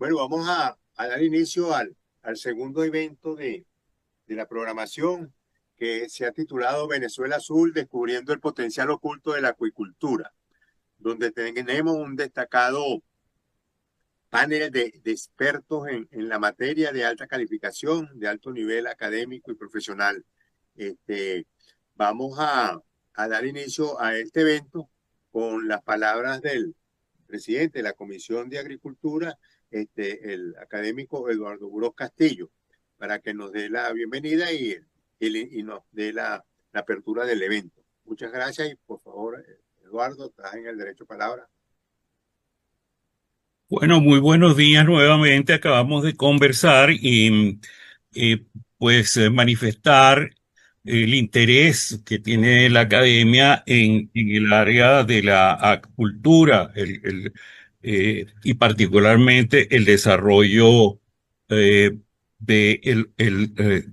Bueno, vamos a dar inicio al segundo evento de la programación que se ha titulado Venezuela Azul, descubriendo el potencial oculto de la acuicultura, donde tenemos un destacado panel de expertos en la materia de alta calificación, de alto nivel académico y profesional. Este, vamos a dar inicio a este evento con las palabras del presidente de la Comisión de Agricultura, el académico Eduardo Burós Castillo, para que nos dé la bienvenida y nos dé la apertura del evento. Muchas gracias y por favor, Eduardo, estás en el derecho a palabra. Bueno, muy buenos días nuevamente. Acabamos de conversar y manifestar el interés que tiene la academia en el área de la acuicultura y particularmente el desarrollo eh, de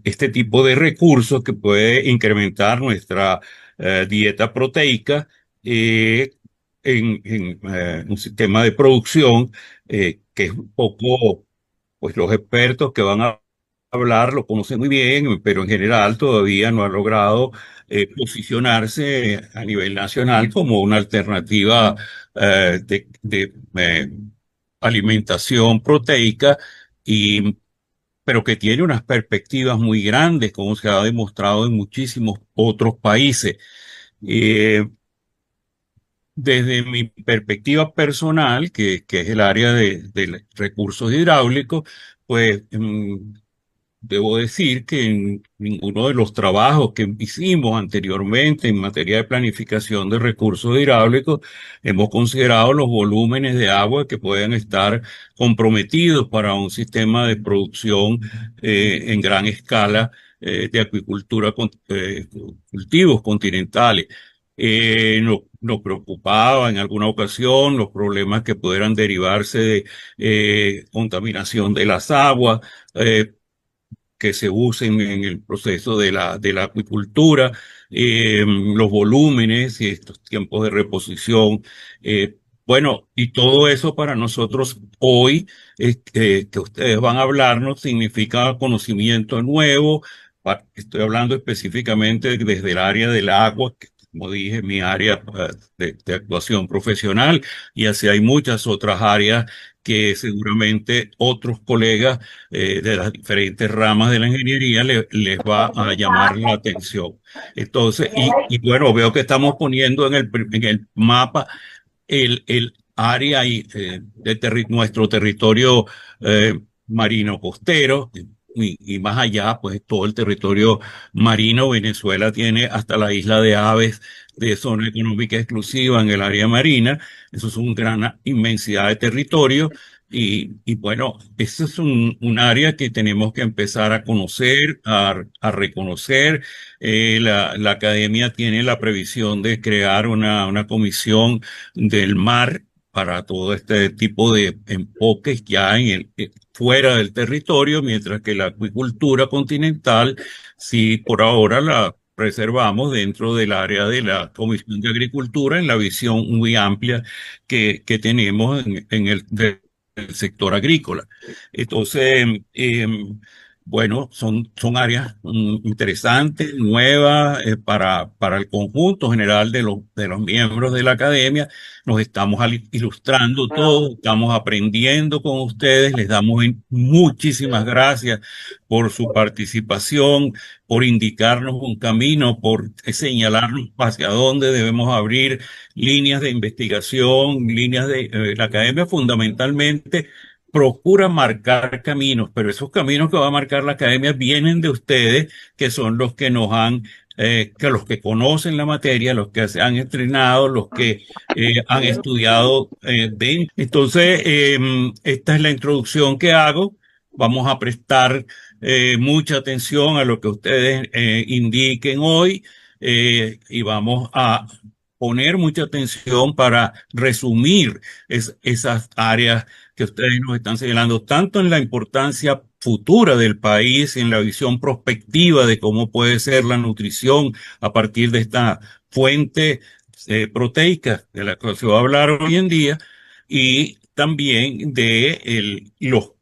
este tipo de recursos que puede incrementar nuestra dieta proteica en un sistema de producción que es un poco, pues los expertos que van a hablar lo conocen muy bien, pero en general todavía no ha logrado posicionarse a nivel nacional como una alternativa de alimentación proteica, y, pero que tiene unas perspectivas muy grandes, como se ha demostrado en muchísimos otros países. Eh, Desde mi perspectiva personal, que es el área de recursos hidráulicos, pues debo decir que en ninguno de los trabajos que hicimos anteriormente en materia de planificación de recursos hidráulicos hemos considerado los volúmenes de agua que pueden estar comprometidos para un sistema de producción en gran escala de acuicultura cultivos continentales. Nos preocupaba en alguna ocasión los problemas que pudieran derivarse de contaminación de las aguas, que se usen en el proceso de la acuicultura, los volúmenes y estos tiempos de reposición. Bueno, y todo eso para nosotros hoy, que ustedes van a hablarnos, significa conocimiento nuevo. Estoy hablando específicamente desde el área del agua, que como dije, mi área de actuación profesional, y así hay muchas otras áreas que seguramente otros colegas de las diferentes ramas de la ingeniería les va a llamar la atención. Entonces, y bueno, veo que estamos poniendo en el mapa el área de nuestro territorio marino costero. Y más allá, pues todo el territorio marino. Venezuela tiene hasta la isla de Aves de zona económica exclusiva en el área marina. Eso es una gran inmensidad de territorio. Y bueno, eso es un área que tenemos que empezar a conocer, a reconocer. La academia tiene la previsión de crear una comisión del mar para todo este tipo de enfoques ya fuera del territorio, mientras que la acuicultura continental, sí, por ahora la preservamos dentro del área de la Comisión de Agricultura, en la visión muy amplia que tenemos en del sector agrícola. Entonces, bueno, son áreas interesantes, nuevas, para el conjunto general de los miembros de la academia. Nos estamos ilustrando todos, estamos aprendiendo con ustedes. Les damos muchísimas gracias por su participación, por indicarnos un camino, por señalarnos hacia dónde debemos abrir líneas de investigación, la academia fundamentalmente procura marcar caminos, pero esos caminos que va a marcar la academia vienen de ustedes, que son los que que los que conocen la materia, los que se han entrenado, los que han estudiado Entonces, esta es la introducción que hago. Vamos a prestar mucha atención a lo que ustedes indiquen hoy, y vamos a poner mucha atención para resumir esas áreas que ustedes nos están señalando, tanto en la importancia futura del país, en la visión prospectiva de cómo puede ser la nutrición a partir de esta fuente proteica de la que se va a hablar hoy en día, y también de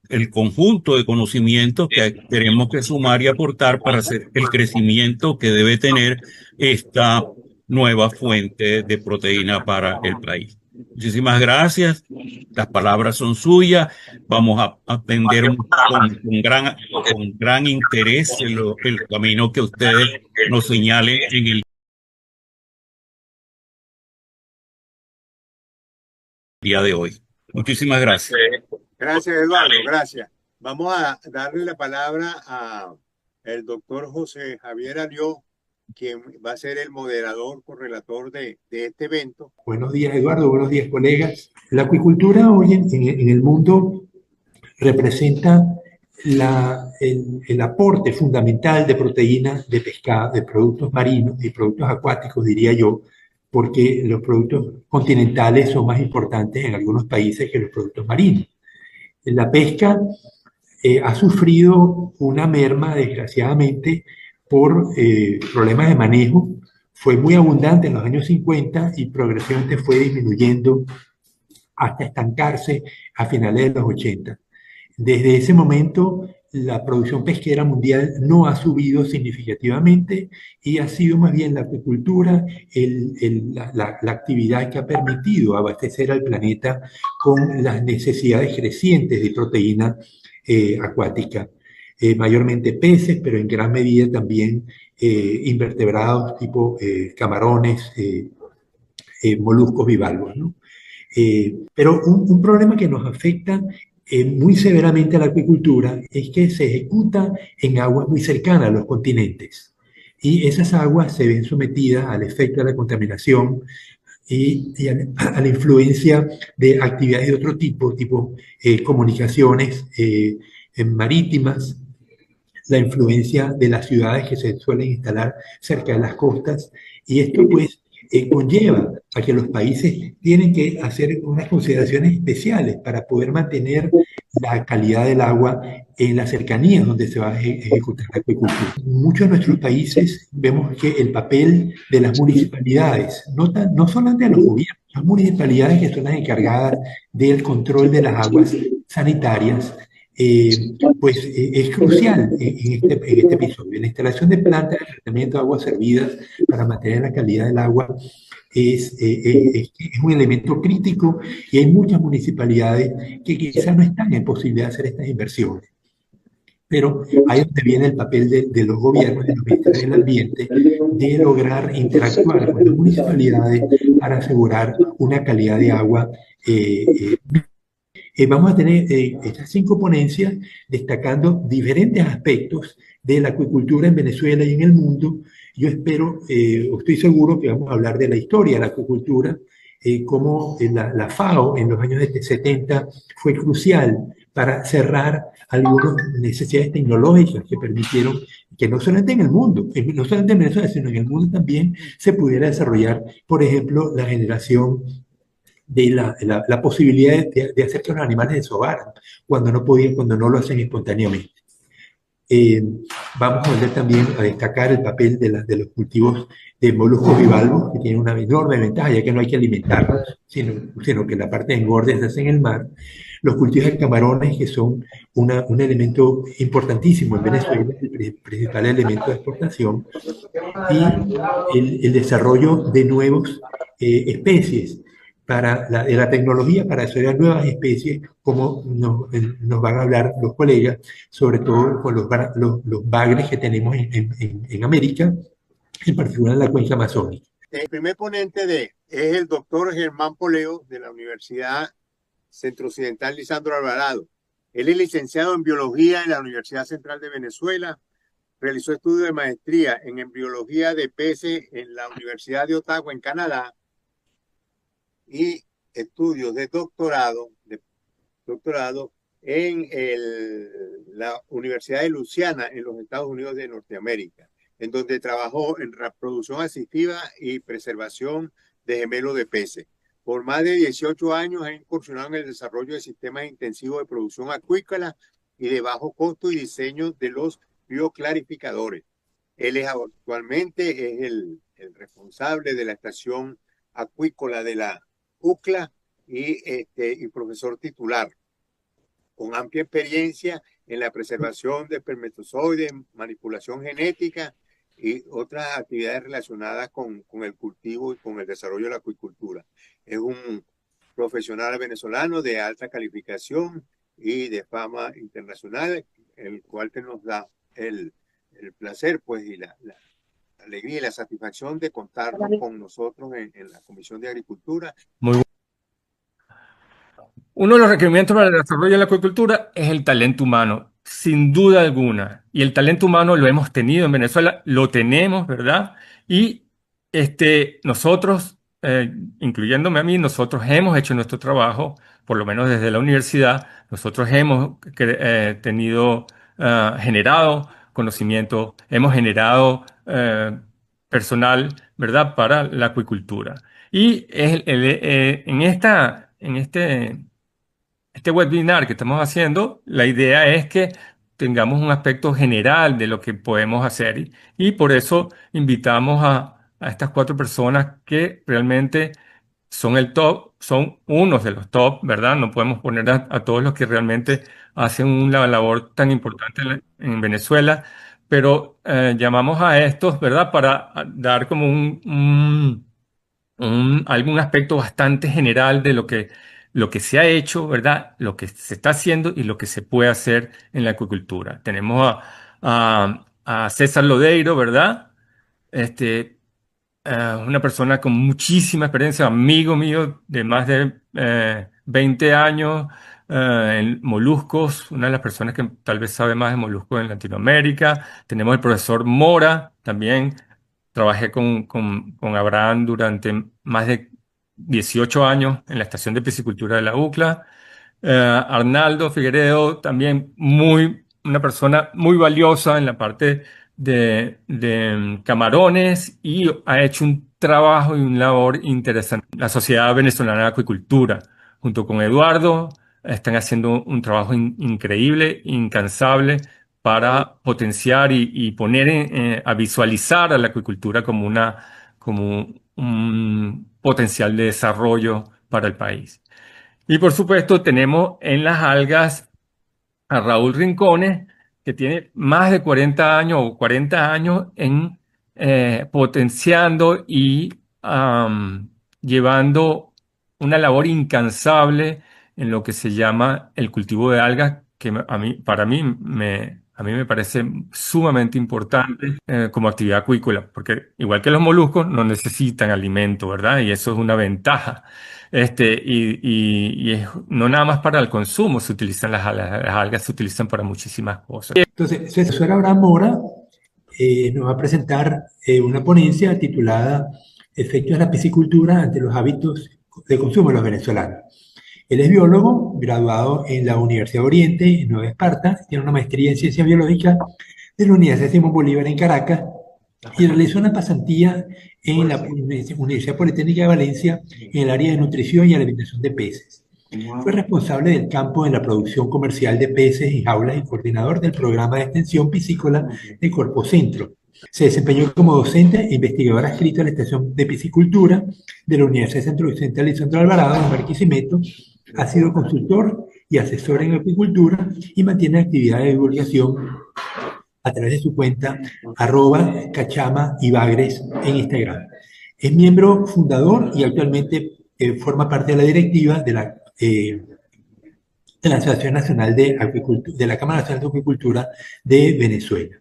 el conjunto de conocimientos que tenemos que sumar y aportar para hacer el crecimiento que debe tener esta nueva fuente de proteína para el país. Muchísimas gracias. Las palabras son suyas. Vamos a atender con gran interés el camino que ustedes nos señalen en el día de hoy. Muchísimas gracias. Gracias, Eduardo, gracias. Vamos a darle la palabra a el doctor José Javier Alió, quien va a ser el moderador, correlator de este evento. Buenos días, Eduardo. Buenos días, colegas. La acuicultura hoy en el mundo representa el aporte fundamental de proteínas de pescado, de productos marinos y productos acuáticos, diría yo, porque los productos continentales son más importantes en algunos países que los productos marinos. La pesca ha sufrido una merma, desgraciadamente, por problemas de manejo. Fue muy abundante en los años 50 y progresivamente fue disminuyendo hasta estancarse a finales de los 80. Desde ese momento, la producción pesquera mundial no ha subido significativamente y ha sido más bien la acuicultura la actividad que ha permitido abastecer al planeta con las necesidades crecientes de proteína acuática. Mayormente peces, pero en gran medida también invertebrados tipo camarones, moluscos bivalvos, ¿no? Pero un problema que nos afecta muy severamente a la acuicultura es que se ejecuta en aguas muy cercanas a los continentes. Y esas aguas se ven sometidas al efecto de la contaminación y a la influencia de actividades de otro tipo comunicaciones marítimas, la influencia de las ciudades que se suelen instalar cerca de las costas. Y esto pues conlleva a que los países tienen que hacer unas consideraciones especiales para poder mantener la calidad del agua en las cercanías donde se va a ejecutar la acuicultura. En muchos de nuestros países vemos que el papel de las municipalidades, no solamente de los gobiernos, las municipalidades que son las encargadas del control de las aguas sanitarias, es crucial en este episodio. La instalación de plantas de tratamiento de aguas servidas para mantener la calidad del agua es un elemento crítico y hay muchas municipalidades que quizás no están en posibilidad de hacer estas inversiones. Pero ahí es donde viene el papel de los gobiernos, de los ministerios del ambiente, de lograr interactuar con las municipalidades para asegurar una calidad de agua vamos a tener estas 5 ponencias destacando diferentes aspectos de la acuicultura en Venezuela y en el mundo. Yo espero, estoy seguro que vamos a hablar de la historia de la acuicultura, cómo la FAO en los años 70 fue crucial para cerrar algunas necesidades tecnológicas que permitieron que no solamente en el mundo, no solamente en Venezuela, sino en el mundo también se pudiera desarrollar, por ejemplo, la generación de la posibilidad de hacer que los animales desovaran cuando no podían, cuando no lo hacen espontáneamente. Vamos a ver también a destacar el papel de los cultivos de moluscos bivalvos, que tienen una enorme ventaja, ya que no hay que alimentarlos, sino que la parte de engorde se hace en el mar. Los cultivos de camarones, que son un elemento importantísimo en Venezuela, el principal elemento de exportación, y el desarrollo de nuevas especies de la tecnología para desarrollar nuevas especies, como nos van a hablar los colegas, sobre todo con los bagres que tenemos en América, en particular en la cuenca amazónica. El primer ponente es el doctor Germán Poleo, de la Universidad Centro-Occidental Lisandro Alvarado. Él es licenciado en biología en la Universidad Central de Venezuela. Realizó estudios de maestría en embriología de peces en la Universidad de Ottawa, en Canadá, y estudios de doctorado en la Universidad de Luisiana, en los Estados Unidos de Norteamérica, en donde trabajó en reproducción asistida y preservación de gemelos de peces. Por más de 18 años ha incursionado en el desarrollo de sistemas intensivos de producción acuícola y de bajo costo y diseño de los bioclarificadores. Él actualmente es el responsable de la estación acuícola de la UCLA y profesor titular, con amplia experiencia en la preservación de espermatozoides, manipulación genética y otras actividades relacionadas con el cultivo y con el desarrollo de la acuicultura. Es un profesional venezolano de alta calificación y de fama internacional, el cual que nos da el placer, pues, y la alegría y la satisfacción de contar con nosotros en la Comisión de Agricultura. Muy Uno de los requerimientos para el desarrollo de la acuicultura es el talento humano, sin duda alguna. Y el talento humano lo hemos tenido en Venezuela, lo tenemos, ¿verdad? Y nosotros, incluyéndome a mí, nosotros hemos hecho nuestro trabajo, por lo menos desde la universidad, nosotros hemos generado conocimiento, hemos generado personal, ¿verdad?, para la acuicultura. Y este webinar que estamos haciendo, la idea es que tengamos un aspecto general de lo que podemos hacer y por eso invitamos a estas 4 personas que realmente son el top, son unos de los top, ¿verdad? No podemos poner a todos los que realmente hacen una labor tan importante en Venezuela, pero llamamos a estos, ¿verdad? Para dar como algún aspecto bastante general de lo que se ha hecho, ¿verdad? Lo que se está haciendo y lo que se puede hacer en la acuicultura. Tenemos a César Lodeiro, ¿verdad? Una persona con muchísima experiencia, amigo mío de más de 20 años en moluscos, una de las personas que tal vez sabe más de moluscos en Latinoamérica. Tenemos el profesor Mora, también trabajé con Abraham durante más de 18 años en la estación de piscicultura de la UCLA. Arnaldo Figueredo, también una persona muy valiosa en la parte de camarones y ha hecho un trabajo y una labor interesante. La Sociedad Venezolana de Acuicultura, junto con Eduardo, están haciendo un trabajo increíble, incansable para potenciar y poner a visualizar a la acuicultura como un potencial de desarrollo para el país. Y por supuesto tenemos en las algas a Raúl Rincones, que tiene más de 40 años o 40 años en potenciando y llevando una labor incansable en lo que se llama el cultivo de algas, que a mí me parece sumamente importante como actividad acuícola, porque igual que los moluscos no necesitan alimento, ¿verdad? Y eso es una ventaja. No nada más para el consumo se utilizan las algas se utilizan para muchísimas cosas. Entonces, el profesor Abraham Mora nos va a presentar una ponencia titulada Efectos de la piscicultura ante los hábitos de consumo de los venezolanos. Él es biólogo, graduado en la Universidad de Oriente, en Nueva Esparta, tiene una maestría en ciencia biológica de la Universidad Simón Bolívar en Caracas y realizó una pasantía en la Universidad Politécnica de Valencia en el área de nutrición y alimentación de peces. Fue responsable del campo de la producción comercial de peces en jaulas y coordinador del programa de extensión piscícola de Corpocentro. Se desempeñó como docente e investigador adscrito a la estación de piscicultura de la Universidad Centro Occidental Lisandro Alvarado en Barquisimeto. Ha sido consultor y asesor en apicultura y mantiene actividades de divulgación a través de su cuenta @cachamaibagres en Instagram. Es miembro fundador y actualmente forma parte de la directiva de la Asociación Nacional de la Cámara Nacional de Acuicultura de Venezuela.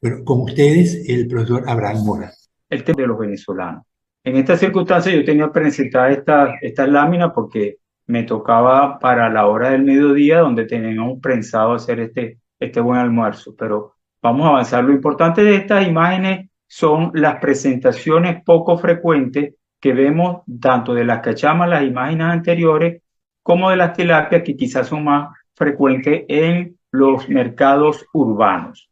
Bueno, con ustedes el profesor Abraham Mora. El tema de los venezolanos. En estas circunstancias yo tenía presentar estas láminas porque me tocaba para la hora del mediodía donde teníamos pensado hacer este buen almuerzo, pero vamos a avanzar. Lo importante de estas imágenes son las presentaciones poco frecuentes que vemos tanto de las cachamas, las imágenes anteriores, como de las tilapias que quizás son más frecuentes en los mercados urbanos.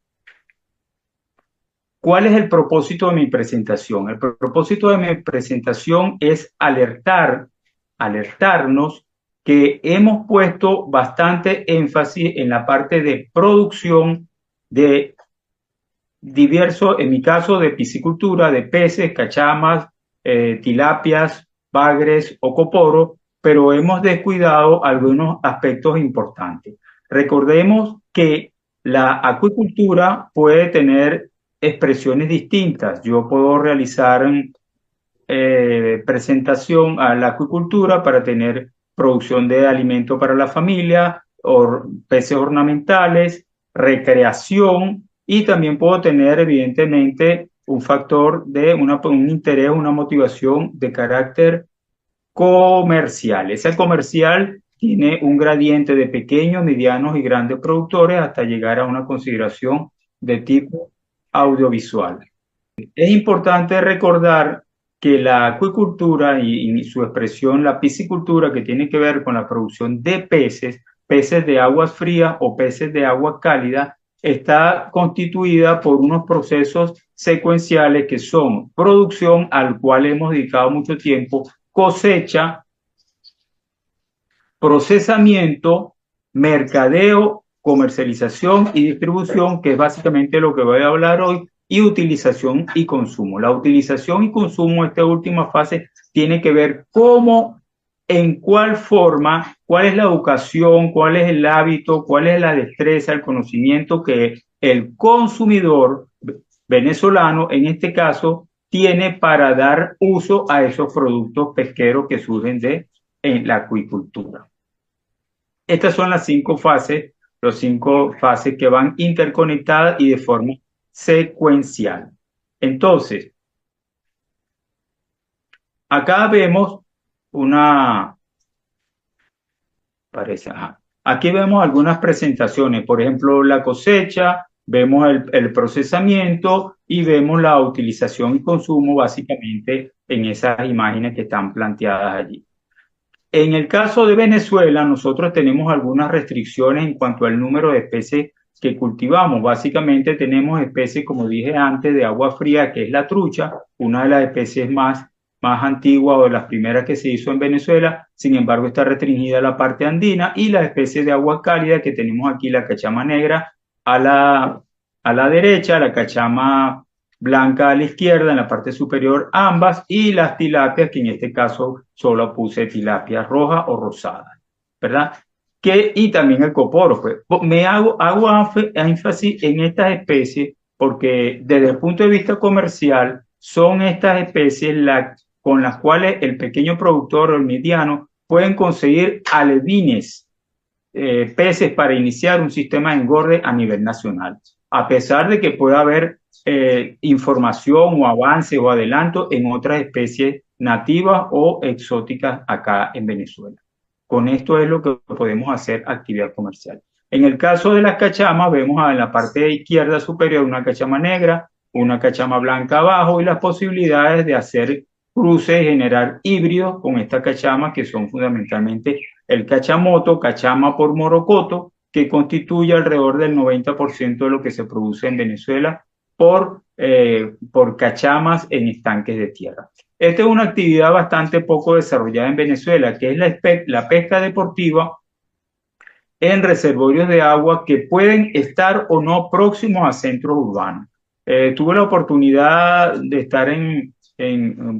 ¿Cuál es el propósito de mi presentación? El propósito de mi presentación es alertarnos que hemos puesto bastante énfasis en la parte de producción de diversos, en mi caso de piscicultura, de peces, cachamas, tilapias, bagres o coporos, pero hemos descuidado algunos aspectos importantes. Recordemos que la acuicultura puede tener expresiones distintas. Yo puedo realizar presentación a la acuicultura para tener producción de alimento para la familia, peces ornamentales, recreación, y también puedo tener evidentemente un factor de un interés, una motivación de carácter comercial. Ese comercial tiene un gradiente de pequeños, medianos y grandes productores hasta llegar a una consideración de tipo audiovisual. Es importante recordar que la acuicultura y su expresión, la piscicultura, que tiene que ver con la producción de peces, peces de aguas frías o peces de agua cálida, está constituida por unos procesos secuenciales que son producción, al cual hemos dedicado mucho tiempo, cosecha, procesamiento, mercadeo, comercialización y distribución, que es básicamente lo que voy a hablar hoy, y utilización y consumo. La utilización y consumo, esta última fase, tiene que ver cómo, en cuál forma, cuál es la educación, cuál es el hábito, cuál es la destreza, el conocimiento que el consumidor venezolano, en este caso, tiene para dar uso a esos productos pesqueros que surgen en la acuicultura. Estas son las 5 fases, las 5 fases que van interconectadas y de forma secuencial. Entonces, acá vemos aquí vemos algunas presentaciones, por ejemplo, la cosecha, vemos el procesamiento y vemos la utilización y consumo básicamente en esas imágenes que están planteadas allí. En el caso de Venezuela, nosotros tenemos algunas restricciones en cuanto al número de especies que cultivamos. Básicamente tenemos especies, como dije antes, de agua fría, que es la trucha, una de las especies más antiguas o de las primeras que se hizo en Venezuela. Sin embargo, está restringida a la parte andina, y las especies de agua cálida, que tenemos aquí la cachama negra a la derecha, la cachama blanca a la izquierda, en la parte superior ambas, y las tilapias, que en este caso solo puse tilapia roja o rosada, ¿verdad? Y también el coporo. Pues, hago énfasis en estas especies porque desde el punto de vista comercial son estas especies con las cuales el pequeño productor o el mediano pueden conseguir alevines, peces para iniciar un sistema de engorde a nivel nacional, a pesar de que pueda haber información o avance o adelanto en otras especies nativas o exóticas acá en Venezuela. Con esto es lo que podemos hacer actividad comercial. En el caso de las cachamas, vemos en la parte izquierda superior una cachama negra, una cachama blanca abajo, y las posibilidades de hacer cruces y generar híbridos con esta cachama, que son fundamentalmente el cachamoto, cachama por morocoto, que constituye alrededor del 90% de lo que se produce en Venezuela por cachamas en estanques de tierra. Esta es una actividad bastante poco desarrollada en Venezuela, que es la pesca deportiva en reservorios de agua que pueden estar o no próximos a centros urbanos. Tuve la oportunidad de estar en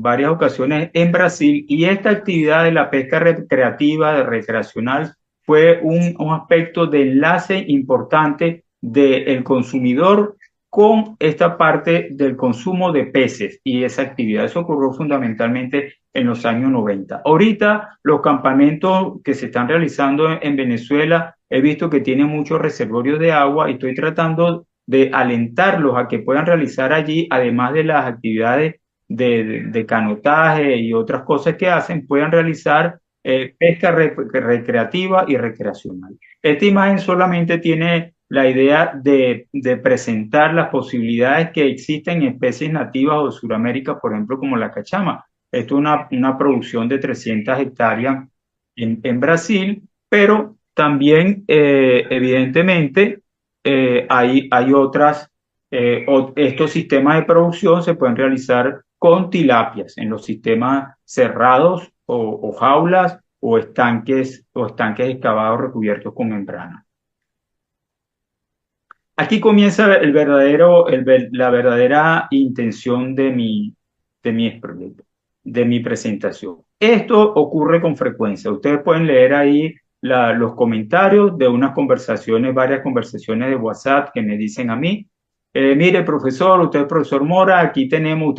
varias ocasiones en Brasil, y esta actividad de la pesca recreativa, recreacional, fue un aspecto de enlace importante del consumidor con esta parte del consumo de peces y esa actividad. Eso ocurrió fundamentalmente en los años 90. Ahorita los campamentos que se están realizando en Venezuela, he visto que tienen muchos reservorios de agua, y estoy tratando de alentarlos a que puedan realizar allí, además de las actividades de canotaje y otras cosas que hacen, puedan realizar pesca recreativa y recreacional. Esta imagen solamente tiene la idea de presentar las posibilidades que existen en especies nativas de Sudamérica, por ejemplo, como la cachama. Esto es una producción de 300 hectáreas en Brasil, pero también, evidentemente, hay otras, estos sistemas de producción se pueden realizar con tilapias en los sistemas cerrados o jaulas o estanques excavados recubiertos con membrana. Aquí comienza la verdadera intención de mi presentación. Esto ocurre con frecuencia. Ustedes pueden leer ahí los comentarios de unas conversaciones, varias conversaciones de WhatsApp que me dicen a mí, mire, profesor, usted, profesor Mora, aquí tenemos,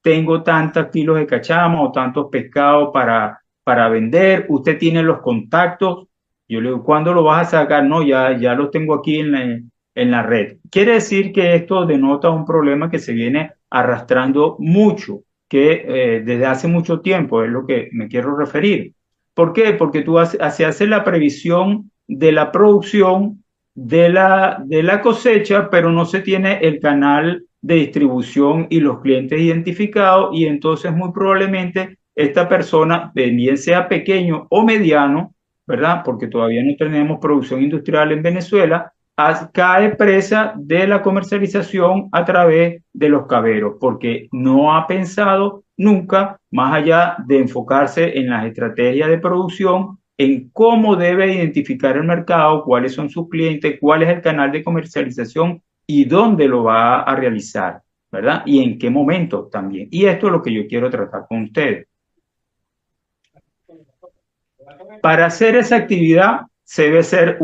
tengo tantos kilos de cachama o tantos pescados para vender, usted tiene los contactos. Yo le digo, ¿cuándo lo vas a sacar? No, ya los tengo aquí en la red. Quiere decir que esto denota un problema que se viene arrastrando mucho, que desde hace mucho tiempo es lo que me quiero referir. ¿Por qué? Porque se hace la previsión de la producción de la cosecha, pero no se tiene el canal de distribución y los clientes identificados, y entonces muy probablemente esta persona, bien sea pequeño o mediano, ¿verdad? Porque todavía no tenemos producción industrial en Venezuela, cae presa de la comercialización a través de los caberos, porque no ha pensado nunca, más allá de enfocarse en las estrategias de producción, en cómo debe identificar el mercado, cuáles son sus clientes, cuál es el canal de comercialización y dónde lo va a realizar, ¿verdad? Y en qué momento también. Y esto es lo que yo quiero tratar con ustedes. Para hacer esa actividad se debe hacer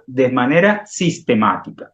de manera sistemática.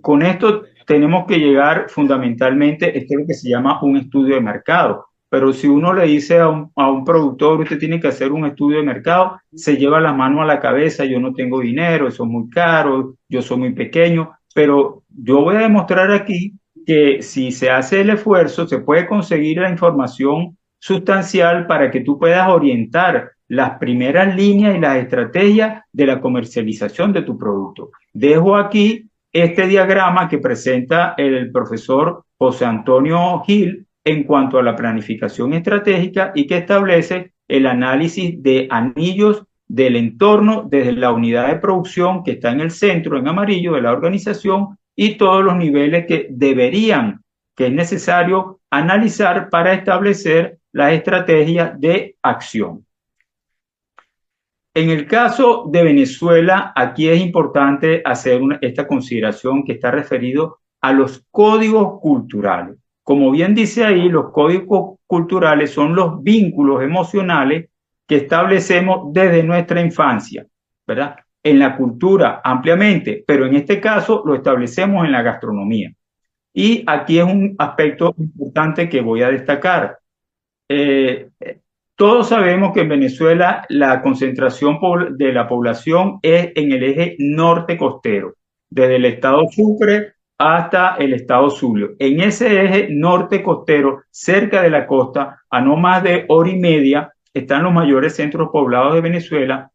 Con esto tenemos que llegar fundamentalmente, esto es lo que se llama un estudio de mercado. Pero si uno le dice a un productor, usted tiene que hacer un estudio de mercado, se lleva la mano a la cabeza, yo no tengo dinero, eso es muy caro, yo soy muy pequeño, pero yo voy a demostrar aquí que si se hace el esfuerzo, se puede conseguir la información sustancial para que tú puedas orientar las primeras líneas y las estrategias de la comercialización de tu producto. Dejo aquí este diagrama que presenta el profesor José Antonio Gil en cuanto a la planificación estratégica y que establece el análisis de anillos del entorno desde la unidad de producción que está en el centro, en amarillo, de la organización, y todos los niveles que es necesario analizar para establecer las estrategias de acción. En el caso de Venezuela, aquí es importante hacer esta consideración que está referido a los códigos culturales. Como bien dice ahí, los códigos culturales son los vínculos emocionales que establecemos desde nuestra infancia, ¿verdad? En la cultura ampliamente, pero en este caso lo establecemos en la gastronomía. Y aquí es un aspecto importante que voy a destacar. Todos sabemos que en Venezuela la concentración de la población es en el eje norte costero, desde el estado Sucre hasta el estado Zulia. En ese eje norte costero, cerca de la costa, a no más de hora y media, están los mayores centros poblados de Venezuela,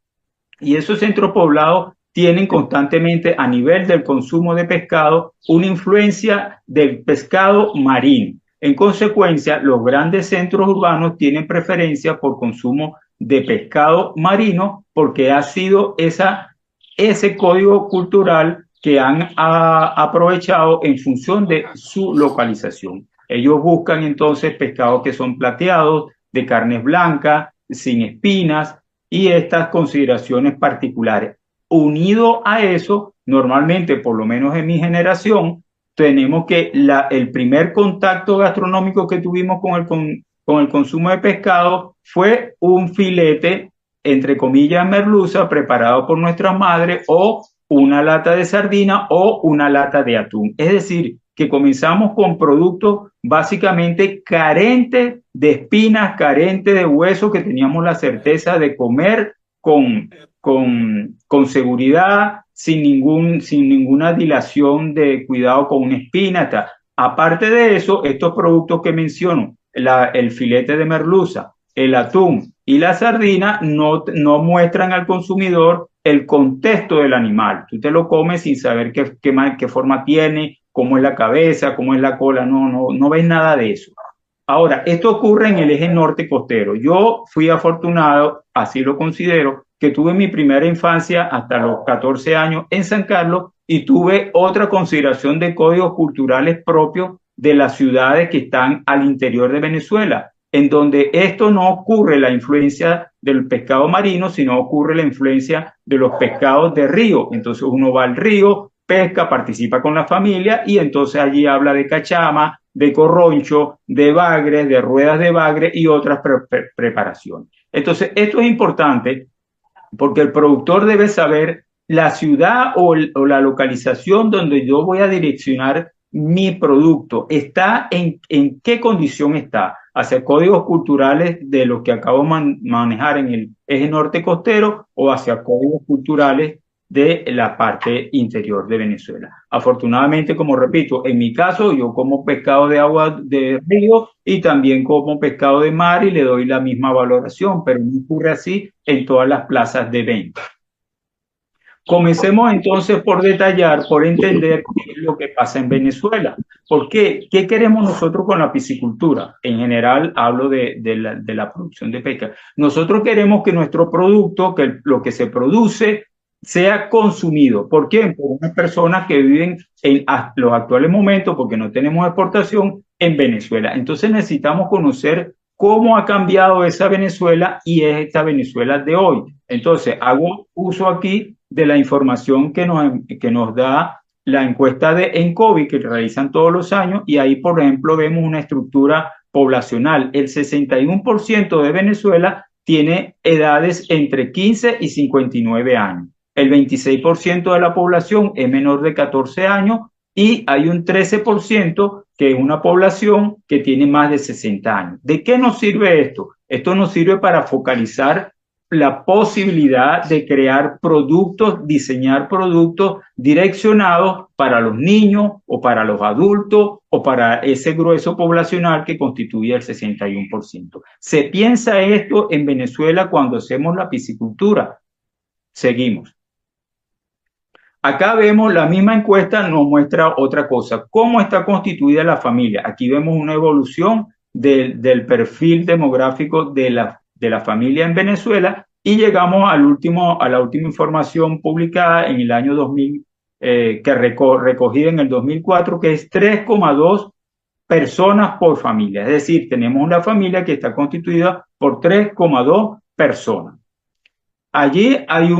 y esos centros poblados tienen constantemente, a nivel del consumo de pescado, una influencia del pescado marino. En consecuencia, los grandes centros urbanos tienen preferencia por consumo de pescado marino porque ha sido ese código cultural que han aprovechado en función de su localización. Ellos buscan entonces pescados que son plateados, de carnes blancas, sin espinas y estas consideraciones particulares. Unido a eso, normalmente, por lo menos en mi generación, tenemos que el primer contacto gastronómico que tuvimos con el consumo de pescado fue un filete, entre comillas, merluza, preparado por nuestra madre, o una lata de sardina o una lata de atún. Es decir, que comenzamos con productos básicamente carentes de espinas, carentes de huesos, que teníamos la certeza de comer con seguridad, sin ninguna dilación de cuidado con una espina. Aparte de eso, estos productos que menciono, el filete de merluza, el atún y la sardina, no muestran al consumidor el contexto del animal. Tú te lo comes sin saber qué forma tiene, cómo es la cabeza, cómo es la cola, no ves nada de eso. Ahora, esto ocurre en el eje norte costero. Yo fui afortunado, así lo considero, que tuve mi primera infancia hasta los 14 años en San Carlos y tuve otra consideración de códigos culturales propios de las ciudades que están al interior de Venezuela, en donde esto no ocurre la influencia del pescado marino, sino ocurre la influencia de los pescados de río. Entonces uno va al río, pesca, participa con la familia y entonces allí habla de cachama, de corroncho, de bagres, de ruedas de bagre y otras preparaciones. Entonces, esto es importante porque el productor debe saber la ciudad o la localización donde yo voy a direccionar mi producto. ¿Está en qué condición está? ¿Hacia códigos culturales de lo que acabo de manejar en el eje norte costero o hacia códigos culturales de la parte interior de Venezuela? Afortunadamente, como repito, en mi caso yo como pescado de agua de río y también como pescado de mar y le doy la misma valoración, pero no ocurre así en todas las plazas de venta. Comencemos entonces por detallar, por entender qué es lo que pasa en Venezuela. ¿Por qué? ¿Qué queremos nosotros con la piscicultura? En general hablo de la producción de pesca. Nosotros queremos que nuestro producto, que lo que se produce, sea consumido. ¿Por qué? Por unas personas que viven en los actuales momentos, porque no tenemos exportación, en Venezuela. Entonces necesitamos conocer cómo ha cambiado esa Venezuela y es esta Venezuela de hoy. Entonces hago uso aquí de la información que nos da la encuesta de ENCOVI que realizan todos los años y ahí, por ejemplo, vemos una estructura poblacional. El 61% de Venezuela tiene edades entre 15 y 59 años. El 26% de la población es menor de 14 años y hay un 13% que es una población que tiene más de 60 años. ¿De qué nos sirve esto? Esto nos sirve para focalizar la posibilidad de crear productos, diseñar productos direccionados para los niños o para los adultos o para ese grueso poblacional que constituye el 61%. Se piensa esto en Venezuela cuando hacemos la piscicultura. Seguimos. Acá vemos la misma encuesta, nos muestra otra cosa. ¿Cómo está constituida la familia? Aquí vemos una evolución del perfil demográfico de la familia en Venezuela y llegamos a la última información publicada en el año 2000, recogida en el 2004, que es 3,2 personas por familia. Es decir, tenemos una familia que está constituida por 3,2 personas. Allí hay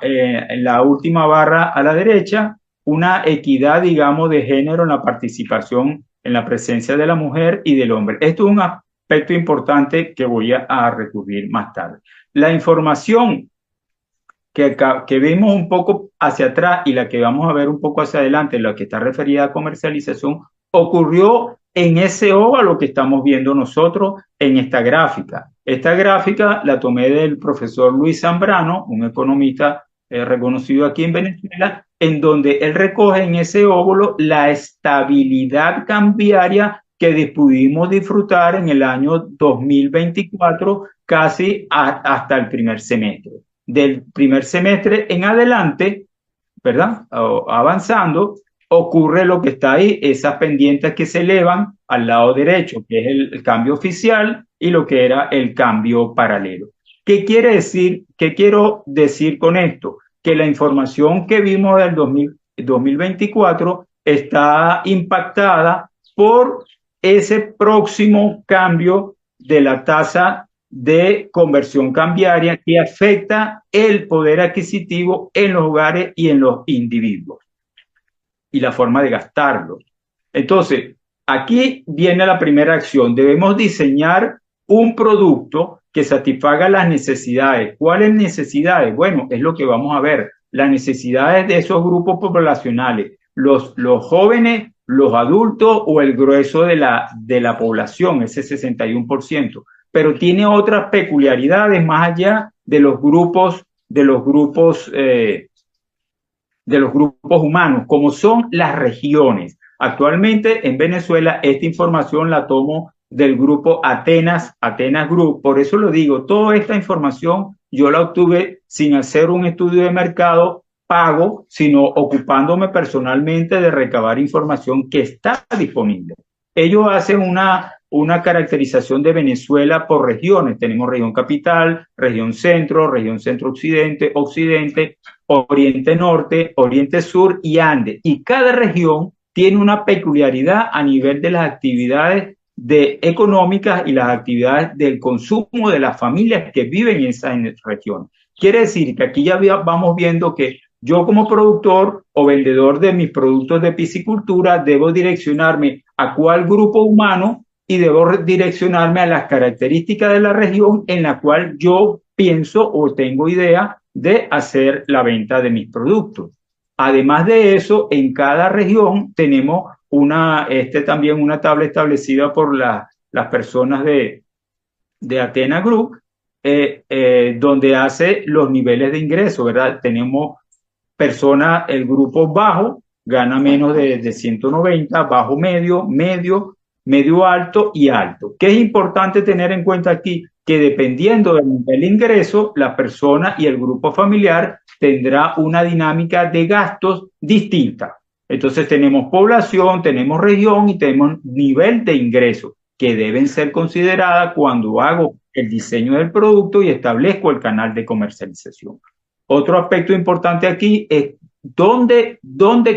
en la última barra a la derecha, una equidad, digamos, de género en la participación, en la presencia de la mujer y del hombre. Esto es un aspecto importante que voy a recurrir más tarde. La información que vemos un poco hacia atrás y la que vamos a ver un poco hacia adelante, la que está referida a comercialización, ocurrió en ese óvalo que estamos viendo nosotros en esta gráfica. Esta gráfica la tomé del profesor Luis Zambrano, un economista reconocido aquí en Venezuela, en donde él recoge en ese óvalo la estabilidad cambiaria que pudimos disfrutar en el año 2024 casi hasta el primer semestre. Del primer semestre en adelante, ¿verdad? Avanzando, ocurre lo que está ahí, esas pendientes que se elevan al lado derecho, que es el cambio oficial y lo que era el cambio paralelo. ¿Qué quiere decir? ¿Qué quiero decir con esto? Que la información que vimos del 2024 está impactada por ese próximo cambio de la tasa de conversión cambiaria que afecta el poder adquisitivo en los hogares y en los individuos y la forma de gastarlo. Entonces, aquí viene la primera acción. Debemos diseñar un producto que satisfaga las necesidades. ¿Cuáles necesidades? Bueno, es lo que vamos a ver. Las necesidades de esos grupos poblacionales, los jóvenes, los adultos o el grueso de la población, ese 61%. Pero tiene otras peculiaridades más allá de los grupos humanos, como son las regiones. Actualmente en Venezuela esta información la tomo del grupo Atenas Group. Por eso lo digo, toda esta información yo la obtuve sin hacer un estudio de mercado pago, sino ocupándome personalmente de recabar información que está disponible. Ellos hacen una caracterización de Venezuela por regiones. Tenemos región capital, región centro occidente, oriente norte, oriente sur y Andes. Y cada región tiene una peculiaridad a nivel de las actividades económicas y las actividades del consumo de las familias que viven en esas regiones. Quiere decir que aquí ya vamos viendo que Yo como productor o vendedor de mis productos de piscicultura debo direccionarme a cuál grupo humano y debo direccionarme a las características de la región en la cual yo pienso o tengo idea de hacer la venta de mis productos. Además de eso, en cada región tenemos también una tabla establecida por las personas de Athena Group, donde hace los niveles de ingreso, ¿verdad? Tenemos personas, el grupo bajo gana menos de 190, bajo medio, medio alto y alto. ¿Qué es importante tener en cuenta aquí? Que dependiendo del nivel de ingreso, la persona y el grupo familiar tendrá una dinámica de gastos distinta. Entonces tenemos población, tenemos región y tenemos nivel de ingreso que deben ser consideradas cuando hago el diseño del producto y establezco el canal de comercialización. Otro aspecto importante aquí es dónde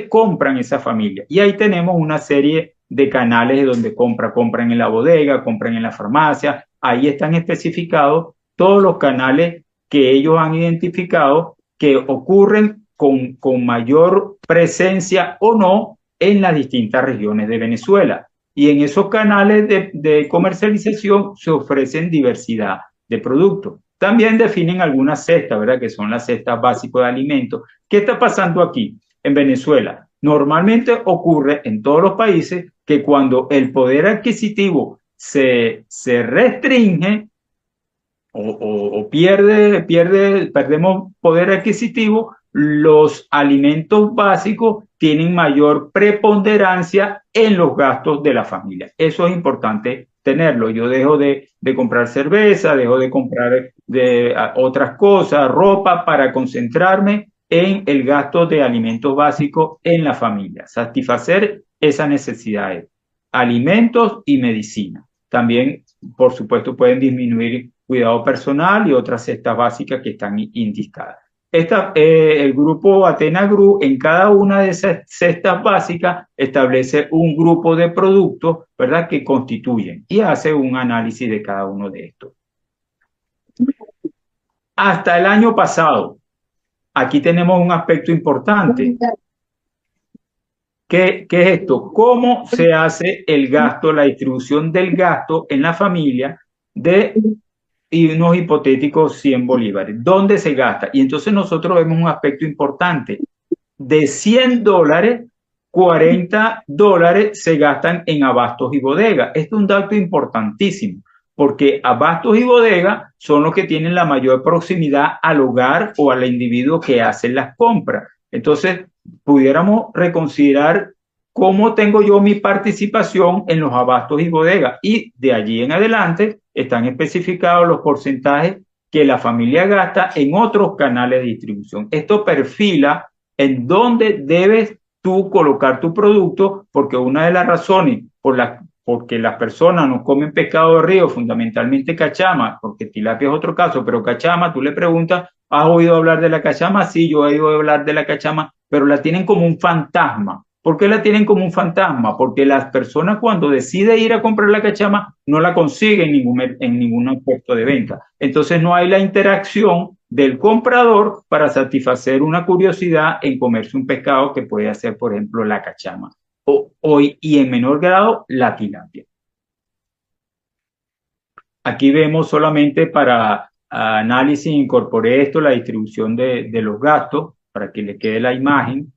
compran esa familia. Y ahí tenemos una serie de canales donde compran en la bodega, compran en la farmacia. Ahí están especificados todos los canales que ellos han identificado que ocurren con mayor presencia o no en las distintas regiones de Venezuela. Y en esos canales de comercialización se ofrecen diversidad de productos. También definen algunas cestas, ¿verdad? Que son las cestas básicas de alimentos. ¿Qué está pasando aquí en Venezuela? Normalmente ocurre en todos los países que cuando el poder adquisitivo se restringe o perdemos poder adquisitivo, los alimentos básicos tienen mayor preponderancia en los gastos de la familia. Eso es importante tenerlo. Yo dejo de comprar cerveza, dejo de comprar otras cosas, ropa, para concentrarme en el gasto de alimentos básicos en la familia, satisfacer esas necesidades, alimentos y medicina. También, por supuesto, pueden disminuir cuidado personal y otras cestas básicas que están indicadas. El grupo Athena Group, en cada una de esas cestas básicas, establece un grupo de productos, ¿verdad?, que constituyen y hace un análisis de cada uno de estos. Hasta el año pasado, aquí tenemos un aspecto importante. ¿Qué es esto? ¿Cómo se hace el gasto, la distribución del gasto en la familia y unos hipotéticos 100 bolívares? ¿Dónde se gasta? Y entonces nosotros vemos un aspecto importante. De $100, $40 se gastan en abastos y bodegas. Esto es un dato importantísimo, porque abastos y bodegas son los que tienen la mayor proximidad al hogar o al individuo que hace las compras. Entonces, pudiéramos reconsiderar cómo tengo yo mi participación en los abastos y bodegas. Y de allí en adelante están especificados los porcentajes que la familia gasta en otros canales de distribución. Esto perfila en dónde debes tú colocar tu producto, porque una de las razones porque las personas no comen pescado de río, fundamentalmente cachama, porque tilapia es otro caso, pero cachama, tú le preguntas, ¿has oído hablar de la cachama? Sí, yo he oído hablar de la cachama, pero la tienen como un fantasma. ¿Por qué la tienen como un fantasma? Porque las personas cuando deciden ir a comprar la cachama no la consiguen en ningún puesto de venta. Entonces no hay la interacción del comprador para satisfacer una curiosidad en comerse un pescado que puede ser, por ejemplo, la cachama y en menor grado la tilapia. Aquí vemos solamente para análisis, incorporé esto, la distribución de los gastos para que le quede la imagen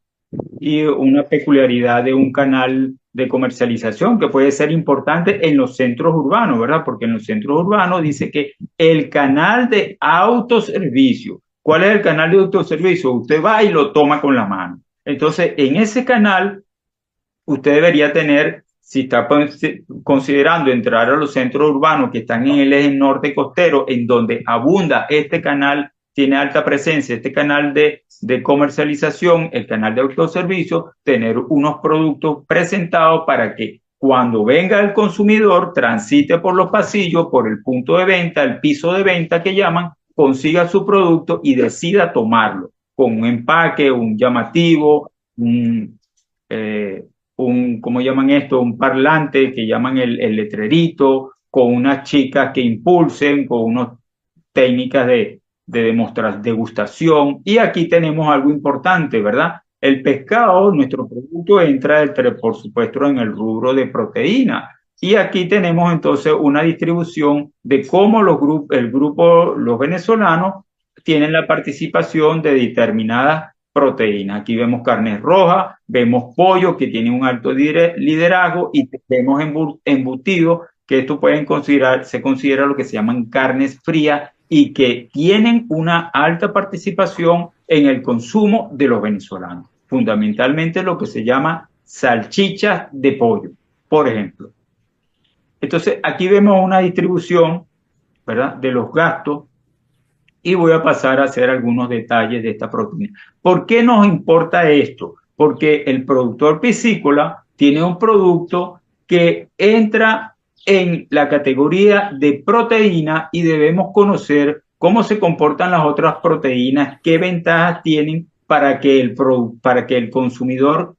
y una peculiaridad de un canal de comercialización que puede ser importante en los centros urbanos, ¿verdad? Porque en los centros urbanos dice que el canal de autoservicio. ¿Cuál es el canal de autoservicio? Usted va y lo toma con la mano. Entonces, en ese canal, usted debería tener, si está considerando entrar a los centros urbanos que están en el eje norte costero, en donde abunda este canal, tiene alta presencia, este canal de comercialización, el canal de autoservicio, tener unos productos presentados para que cuando venga el consumidor, transite por los pasillos, por el punto de venta, el piso de venta que llaman, consiga su producto y decida tomarlo con un empaque, un llamativo, ¿cómo llaman esto? Un parlante que llaman el letrerito, con unas chicas que impulsen, con unas técnicas de degustación. Y aquí tenemos algo importante, ¿verdad? El pescado, nuestro producto, entra, por supuesto, en el rubro de proteína. Y aquí tenemos entonces una distribución de cómo los venezolanos tienen la participación de determinadas proteínas. Aquí vemos carne roja, vemos pollo que tiene un alto liderazgo y vemos embutidos, que esto se considera lo que se llaman carnes frías y que tienen una alta participación en el consumo de los venezolanos. Fundamentalmente lo que se llama salchichas de pollo, por ejemplo. Entonces, aquí vemos una distribución, ¿verdad?, de los gastos y voy a pasar a hacer algunos detalles de esta proteína. ¿Por qué nos importa esto? Porque el productor piscícola tiene un producto que entra en la categoría de proteína y debemos conocer cómo se comportan las otras proteínas, qué ventajas tienen para que el consumidor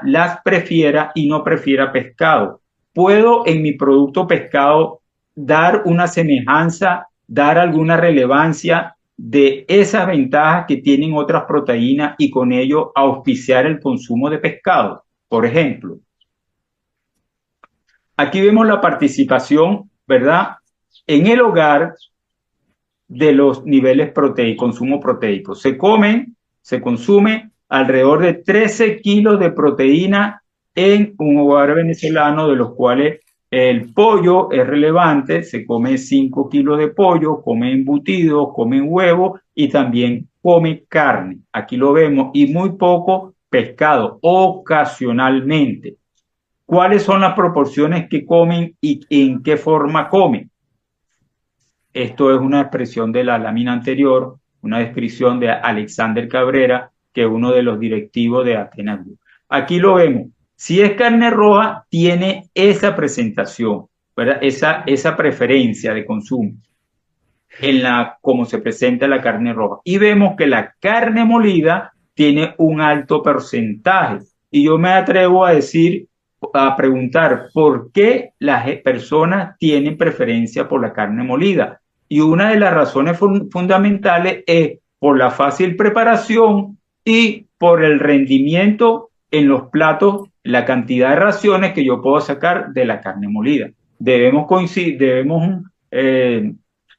las prefiera y no prefiera pescado. ¿Puedo en mi producto pescado dar una semejanza, dar alguna relevancia de esas ventajas que tienen otras proteínas y con ello auspiciar el consumo de pescado? Por ejemplo, aquí vemos la participación, ¿verdad?, en el hogar de los niveles consumo proteico. Se consume alrededor de 13 kilos de proteína en un hogar venezolano, de los cuales el pollo es relevante. Se come 5 kilos de pollo, come embutidos, come huevo y también come carne. Aquí lo vemos, y muy poco pescado, ocasionalmente. ¿Cuáles son las proporciones que comen y en qué forma comen? Esto es una expresión de la lámina anterior, una descripción de Alexander Cabrera, que es uno de los directivos de Athena Group. Aquí lo vemos. Si es carne roja, tiene esa presentación, ¿verdad? Esa preferencia de consumo como se presenta la carne roja. Y vemos que la carne molida tiene un alto porcentaje. Y yo me atrevo a preguntar por qué las personas tienen preferencia por la carne molida. Y una de las razones fundamentales es por la fácil preparación y por el rendimiento en los platos, la cantidad de raciones que yo puedo sacar de la carne molida. Debemos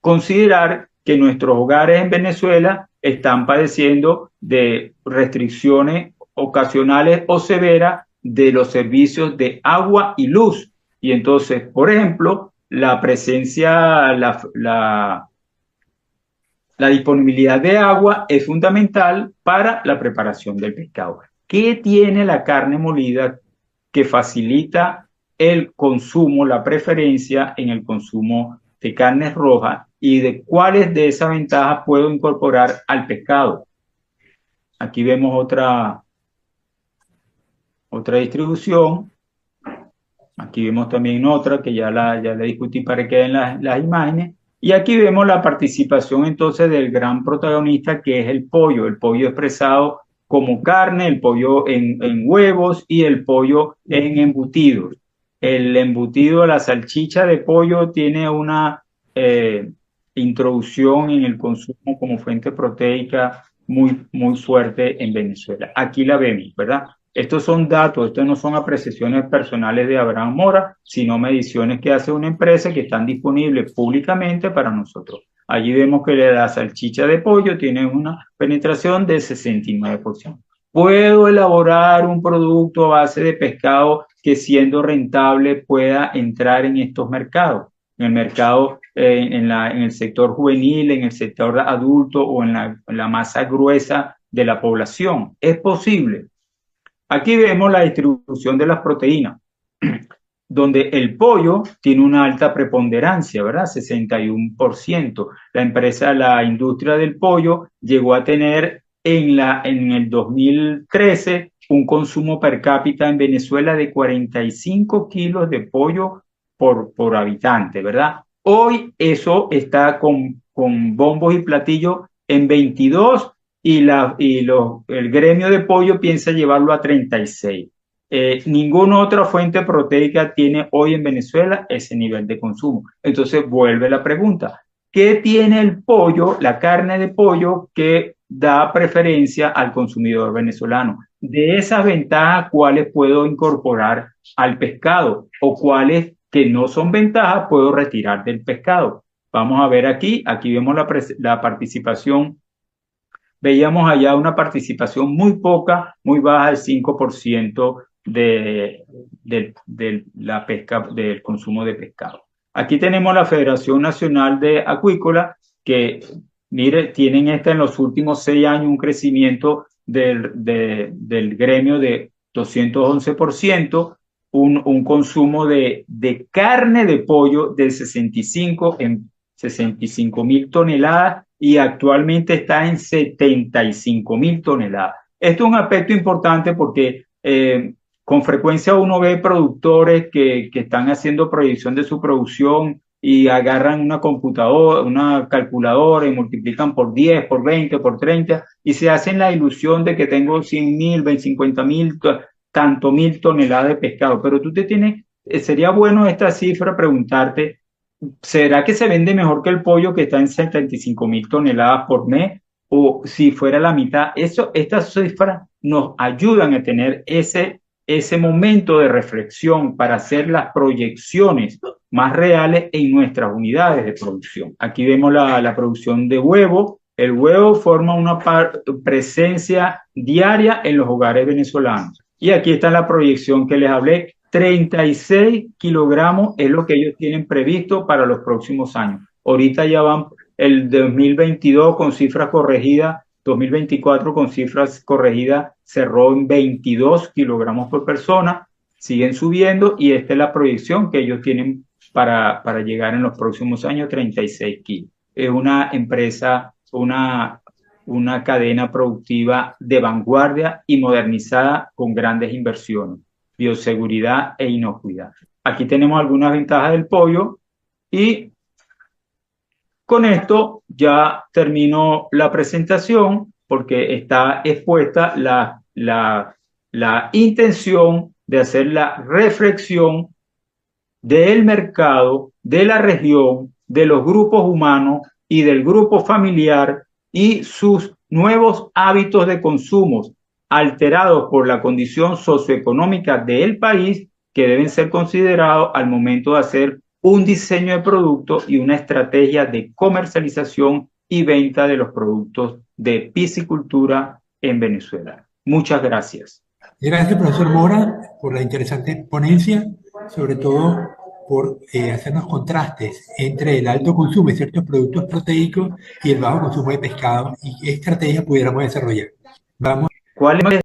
considerar que nuestros hogares en Venezuela están padeciendo de restricciones ocasionales o severas de los servicios de agua y luz. Y entonces, por ejemplo, la presencia, la disponibilidad de agua es fundamental para la preparación del pescado. ¿Qué tiene la carne molida que facilita el consumo, la preferencia en el consumo de carnes rojas, y de cuáles de esas ventajas puedo incorporar al pescado? Aquí vemos otra distribución. Aquí vemos también otra que ya la discutí para que queden las imágenes. Y aquí vemos la participación entonces del gran protagonista, que es el pollo expresado como carne, el pollo en huevos y el pollo en embutidos. El embutido, la salchicha de pollo, tiene una introducción en el consumo como fuente proteica muy, muy fuerte en Venezuela. Aquí la vemos, ¿verdad? Estos son datos, estos no son apreciaciones personales de Abraham Mora, sino mediciones que hace una empresa que están disponibles públicamente para nosotros. Allí vemos que la salchicha de pollo tiene una penetración de 69%. ¿Puedo elaborar un producto a base de pescado que, siendo rentable, pueda entrar en estos mercados? En el mercado, en el sector juvenil, en el sector adulto o en la masa gruesa de la población. ¿Es posible? Aquí vemos la distribución de las proteínas, donde el pollo tiene una alta preponderancia, ¿verdad? 61%. La industria del pollo llegó a tener en el 2013 un consumo per cápita en Venezuela de 45 kilos de pollo por habitante, ¿verdad? Hoy eso está con bombos y platillos en 22 y el gremio de pollo piensa llevarlo a 36. Ninguna otra fuente proteica tiene hoy en Venezuela ese nivel de consumo. Entonces vuelve la pregunta, ¿qué tiene el pollo, la carne de pollo, que da preferencia al consumidor venezolano? De esas ventajas, ¿cuáles puedo incorporar al pescado? O cuáles que no son ventajas puedo retirar del pescado. Vamos a ver aquí vemos la participación. Veíamos allá una participación muy poca, muy baja, del 5% de la pesca, del consumo de pescado. Aquí tenemos la Federación Nacional de Acuícola, que, mire, tienen en los últimos 6 años un crecimiento del gremio de 211%, un consumo de carne de pollo de 65.000 toneladas, y actualmente está en 75.000 toneladas. Esto es un aspecto importante porque con frecuencia uno ve productores que están haciendo proyección de su producción y agarran una computadora, una calculadora, y multiplican por 10, por 20, por 30, y se hacen la ilusión de que tengo 100.000, 50.000, tanto mil toneladas de pescado. Pero sería bueno esta cifra preguntarte, ¿será que se vende mejor que el pollo, que está en 75.000 toneladas por mes? O si fuera la mitad. Estas cifras nos ayudan a tener ese momento de reflexión para hacer las proyecciones más reales en nuestras unidades de producción. Aquí vemos la producción de huevo. El huevo forma una presencia diaria en los hogares venezolanos. Y aquí está la proyección que les hablé. 36 kilogramos es lo que ellos tienen previsto para los próximos años. Ahorita ya van el 2022 con cifras corregidas, 2024 con cifras corregidas cerró en 22 kilogramos por persona, siguen subiendo, y esta es la proyección que ellos tienen para llegar en los próximos años, 36 kilos. Es una empresa, una cadena productiva de vanguardia y modernizada con grandes inversiones, bioseguridad e inocuidad. Aquí tenemos algunas ventajas del pollo, y con esto ya termino la presentación, porque está expuesta la intención de hacer la reflexión del mercado, de la región, de los grupos humanos y del grupo familiar, y sus nuevos hábitos de consumo alterados por la condición socioeconómica del país, que deben ser considerados al momento de hacer un diseño de producto y una estrategia de comercialización y venta de los productos de piscicultura en Venezuela. Muchas gracias. Gracias, profesor Mora, por la interesante ponencia, sobre todo por hacernos contrastes entre el alto consumo de ciertos productos proteicos y el bajo consumo de pescado, y qué estrategias pudiéramos desarrollar. Vamos. ¿Cuál es